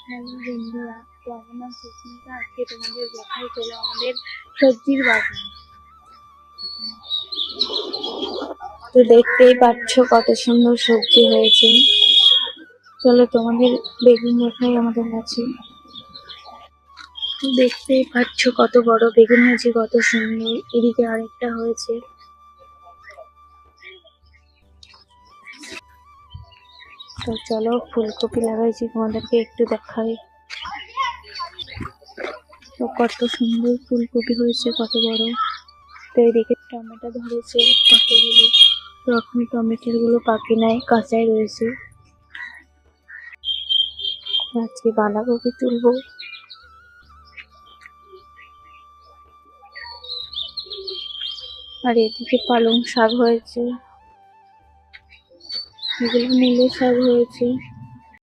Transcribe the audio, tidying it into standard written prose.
Hello বন্ধুরা, কেমন আছো? আজকে তোমাদের দেখাই চলো আমাদের সবজির বাগান। তো দেখতেই পাচ্ছ কত সুন্দর সবজি হয়েছে। চলো তোমাদের বেগুন দেখাই আমাদের কাছে। দেখতেই পাচ্ছ কত বড় বেগুন হয়েছে, কত সুন্দর। এদিকে আরেকটা হয়েছে। তো চলো ফুলকপি লাগাইছি, তোমাদেরকে একটু দেখাই। তো কত সুন্দর ফুলকপি হয়েছে, কত বড়। তো এদিকে টমেটো ধরেছে কতগুলো, তো এখন টমেটোর গুলো পাকে নাই, কাঁচাই রয়েছে। আজকে বাঁধাকপি তুলবো। আর এদিকে পালং শাক হয়েছে, এগুলো মূলো শাক হয়েছে।